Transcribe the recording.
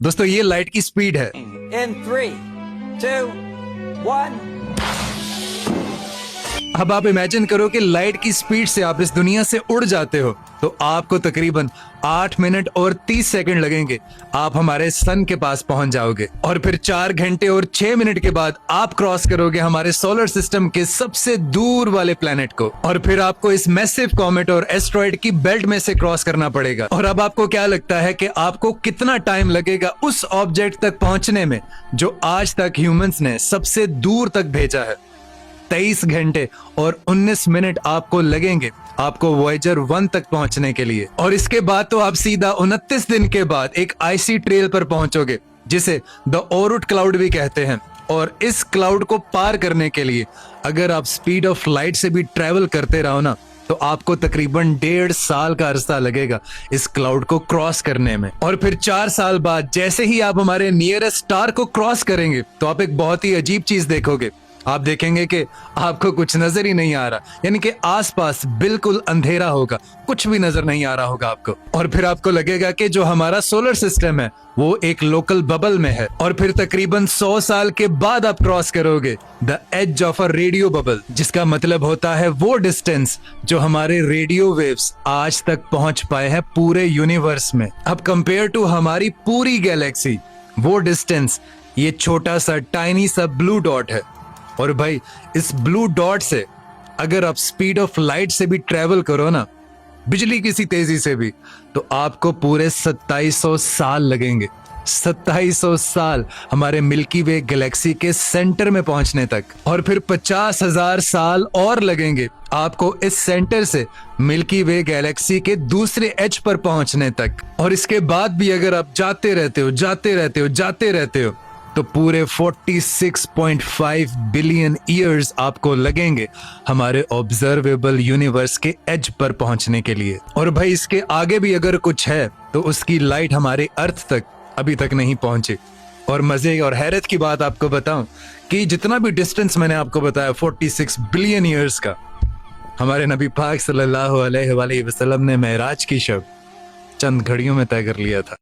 दोस्तों ये लाइट की स्पीड है। In 3, 2, 1. अब आप इमेजिन करो कि लाइट की स्पीड से आप इस दुनिया से उड़ जाते हो तो आपको तकरीबन 8 मिनट और 30 सेकंड लगेंगे। आप हमारे सन के पास पहुंच जाओगे और फिर 4 घंटे और 6 मिनट के बाद आप क्रॉस करोगे हमारे सोलर सिस्टम के सबसे दूर वाले प्लेनेट को, और फिर आपको इस मैसिव कॉमेट और एस्ट्रॉइड की बेल्ट में से क्रॉस करना पड़ेगा। और अब आपको क्या लगता है कि आपको कितना टाइम लगेगा उस ऑब्जेक्ट तक पहुंचने में जो आज तक ह्यूमंस ने सबसे दूर तक भेजा है? 23 घंटे और 19 मिनट आपको लगेंगे आपको वॉयेजर 1 तक पहुंचने के लिए। और इसके बाद तो आप सीधा 29 दिन के बाद एक आईसी ट्रेल पर पहुंचोगे जिसे द ओरुट क्लाउड भी कहते हैं। और इस क्लाउड को पार करने के लिए अगर आप स्पीड ऑफ लाइट से भी ट्रेवल करते रहो ना तो आपको तकरीबन 1.5 साल का अरसा लगेगा इस क्लाउड को क्रॉस करने में। और फिर 4 साल बाद जैसे ही आप हमारे नियरेस्ट स्टार को क्रॉस करेंगे तो आप एक बहुत ही अजीब चीज देखोगे। आप देखेंगे कि आपको कुछ नजर ही नहीं आ रहा, यानी कि आसपास बिल्कुल अंधेरा होगा, कुछ भी नजर नहीं आ रहा होगा आपको। और फिर आपको लगेगा कि जो हमारा सोलर सिस्टम है वो एक लोकल बबल में है। और फिर तकरीबन 100 साल के बाद आप क्रॉस करोगे the edge of a radio bubble, जिसका मतलब होता है वो डिस्टेंस जो हमारे रेडियो वेव्स आज तक पहुंच पाए हैं पूरे यूनिवर्स में। अब कंपेयर टू हमारी पूरी गैलेक्सी वो डिस्टेंस ये छोटा सा टाइनी सा ब्लू डॉट है। और भाई इस ब्लू डॉट से अगर आप स्पीड ऑफ लाइट से भी ट्रेवल करो ना, बिजली की सी तेजी से भी, तो आपको पूरे 2700 साल लगेंगे। 2700 साल हमारे मिल्की वे गैलेक्सी के सेंटर में पहुंचने तक। और फिर 50,000 साल और लगेंगे आपको इस सेंटर से मिल्की वे गैलेक्सी के दूसरे एज पर पहुंचने तक। और इसके बाद भी अगर आप जाते रहते हो जाते रहते हो जाते रहते हो तो पूरे 46.5 बिलियन ईयर्स आपको लगेंगे हमारे ऑब्जर्वेबल यूनिवर्स के एज पर पहुंचने के लिए। और भाई इसके आगे भी अगर कुछ है तो उसकी लाइट हमारे अर्थ तक अभी तक नहीं पहुंची। और मजे और हैरत की बात आपको बताऊं कि जितना भी डिस्टेंस मैंने आपको बताया 46 बिलियन ईयर्स का, हमारे नबी पाक सल्लल्लाहु अलैहि वसल्लम ने मेराज की शब चंद घड़ियों में तय कर लिया था।